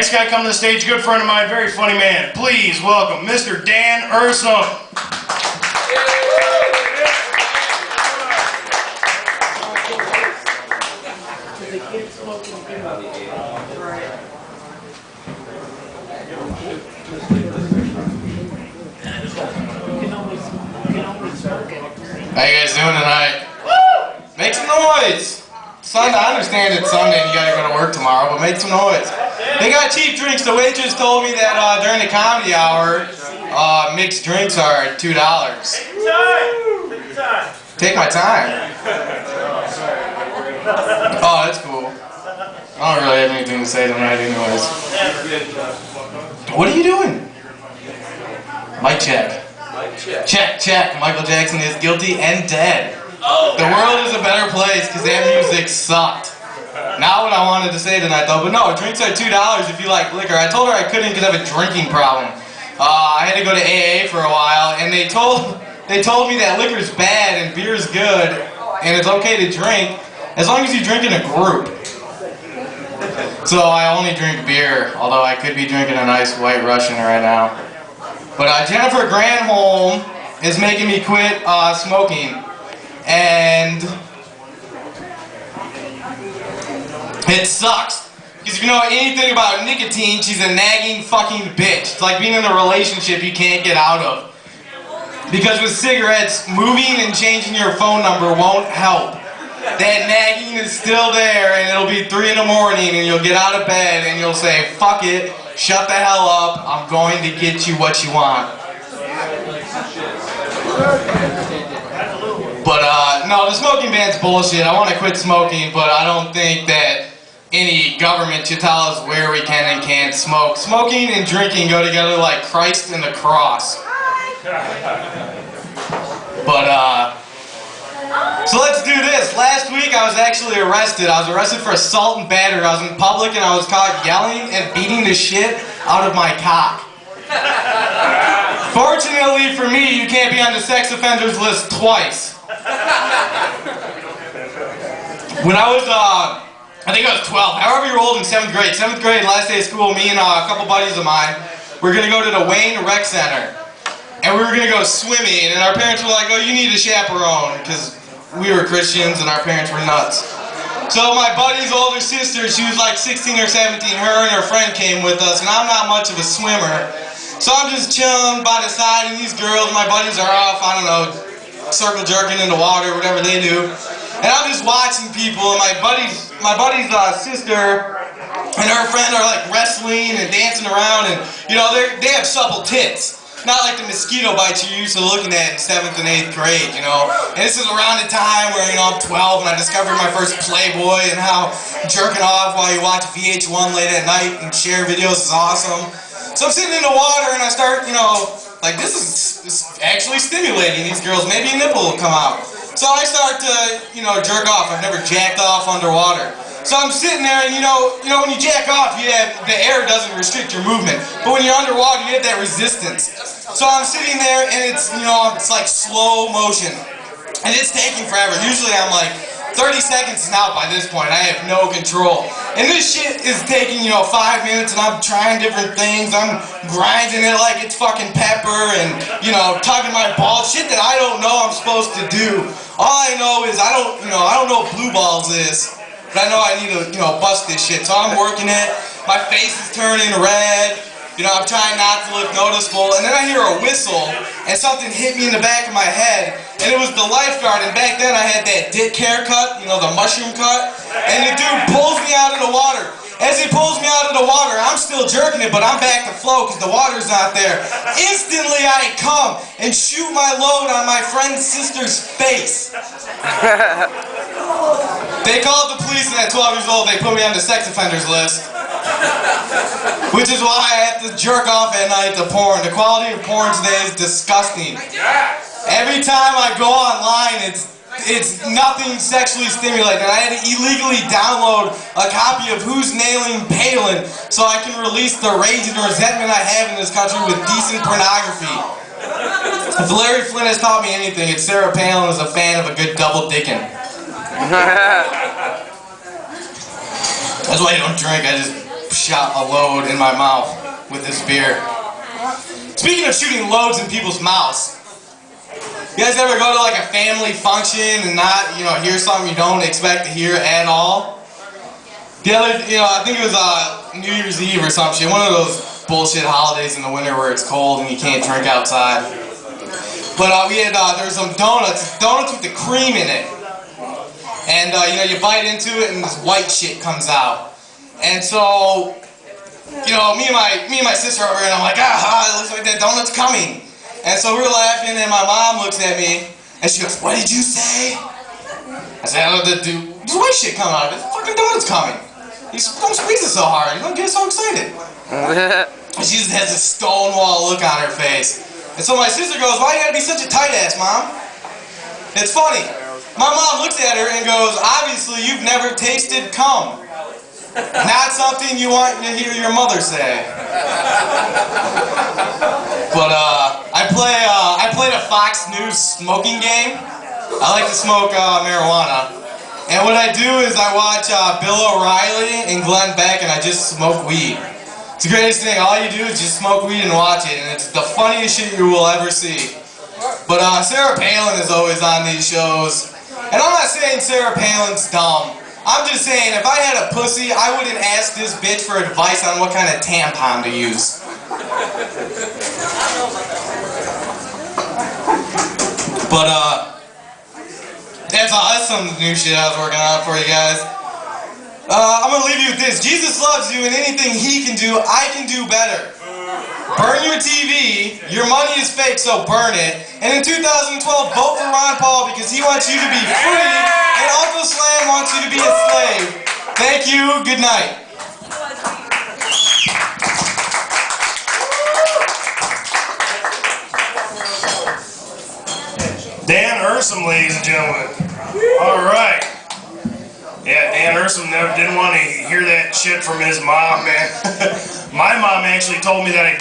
Next guy coming to the stage, good friend of mine, very funny man. Please welcome Mr. Dan Ursem. How you guys doing tonight? Woo! Make some noise! Sunday, I understand it's Sunday and you gotta go to work tomorrow, but make some noise. They got cheap drinks. The waitress told me that during the comedy hour, mixed drinks are $2. Take my time. Oh, that's cool. I don't really have anything to say tonight anyways. What are you doing? Mic check. Check, check. Michael Jackson is guilty and dead. The world is a better place because that music sucked. Not what I wanted to say tonight though, but no, drinks are $2 if you like liquor. I told her I couldn't because I have a drinking problem. I had to go to AA for a while, and they told me that liquor's bad and beer's good, and it's okay to drink as long as you drink in a group. So I only drink beer, although I could be drinking a nice White Russian right now. But Jennifer Granholm is making me quit smoking, and it sucks. Because if you know anything about nicotine, she's a nagging fucking bitch. It's like being in a relationship you can't get out of. Because with cigarettes, moving and changing your phone number won't help. That nagging is still there, and it'll be 3 in the morning, and you'll get out of bed, and you'll say, fuck it, shut the hell up, I'm going to get you what you want. But, no, the smoking ban's bullshit. I want to quit smoking, but I don't think that any government should tell us where we can and can't smoke. Smoking and drinking go together like Christ and the cross. But, so let's do this. Last week I was actually arrested. I was arrested for assault and battery. I was in public and I was caught yelling and beating the shit out of my cock. Fortunately for me, you can't be on the sex offenders list twice. When I was, I think I was 12, however you're old in 7th grade. 7th grade, last day of school, me and a couple buddies of mine, we're going to go to the Wayne Rec Center. And we were going to go swimming, and our parents were like, oh, you need a chaperone, because we were Christians and our parents were nuts. So my buddy's older sister, she was like 16 or 17, her and her friend came with us, and I'm not much of a swimmer. So I'm just chilling by the side, and these girls, my buddies are off, I don't know, circle jerking in the water, whatever they do. And I'm just watching people, and my buddy's sister and her friend are like wrestling and dancing around, and you know, they have supple tits. Not like the mosquito bites you're used to looking at in 7th and 8th grade, you know. And this is around the time where, you know, I'm 12 and I discovered my first Playboy and how jerking off while you watch VH1 late at night and share videos is awesome. So I'm sitting in the water and I start, you know, like this is actually stimulating these girls. Maybe a nipple will come out. So I start to, you know, jerk off. I've never jacked off underwater. So I'm sitting there, and you know, when you jack off, you have the air doesn't restrict your movement. But when you're underwater, you have that resistance. So I'm sitting there, and it's, you know, it's like slow motion, and it's taking forever. Usually I'm like 30 seconds and out by this point. I have no control. And this shit is taking, you know, 5 minutes, and I'm trying different things. I'm grinding it like it's fucking pepper, and you know, tugging my balls, shit that I don't know I'm supposed to do. All I know is I don't know what blue balls is. But I know I need to, you know, bust this shit. So I'm working it. My face is turning red. You know, I'm trying not to look noticeable. And then I hear a whistle, and something hit me in the back of my head. And it was the lifeguard. And back then I had that dick haircut, you know, the mushroom cut. And the dude pulls me out of the water. As he pulls me out of the water, I'm still jerking it, but I'm back to flow because the water's not there. Instantly I come and shoot my load on my friend's sister's face. They called the police, and at 12 years old, they put me on the sex offenders list. Which is why I have to jerk off at night to porn. The quality of porn today is disgusting. Every time I go online, it's nothing sexually stimulating. I had to illegally download a copy of Who's Nailing Palin so I can release the rage and resentment I have in this country with decent pornography. If Larry Flynn has taught me anything, it's Sarah Palin is a fan of a good double dicking. That's why I don't drink. I just shot a load in my mouth with this beer. Speaking of shooting loads in people's mouths, you guys ever go to like a family function and not, hear something you don't expect to hear at all? The other, I think it was New Year's Eve or some shit, one of those bullshit holidays in the winter where it's cold and you can't drink outside. But we had, there were some donuts with the cream in it. And, you bite into it and this white shit comes out. And so, me and my sister over here, and I'm like, it looks like that donut's coming. And so we're laughing, and my mom looks at me, and she goes, "What did you say?" I said, "There's white shit coming out of it. The fucking donut's coming. Don't squeeze it so hard. You don't get so excited." And she just has this stonewall look on her face. And so my sister goes, "Why you gotta be such a tight ass, Mom?" It's funny. My mom looks at her and goes, "Obviously, you've never tasted cum. Not something you want to hear your mother say." But I played a Fox News smoking game. I like to smoke marijuana, and what I do is I watch Bill O'Reilly and Glenn Beck, and I just smoke weed. It's the greatest thing. All you do is just smoke weed and watch it, and it's the funniest shit you will ever see. But Sarah Palin is always on these shows, and I'm not saying Sarah Palin's dumb. I'm just saying, if I had a pussy, I wouldn't ask this bitch for advice on what kind of tampon to use. But, that's some new shit I was working on for you guys. I'm gonna leave you with this. Jesus loves you, and anything he can do, I can do better. Burn your TV. Your money is fake, so burn it. And in 2012, vote for Ron Paul because he wants you to be free, and Uncle Slam wants you to be a slave. Thank you. Good night. Dan Ursem, ladies and gentlemen. All right. Yeah, Dan Ursem didn't want to hear that shit from his mom, man. My mom actually told me that I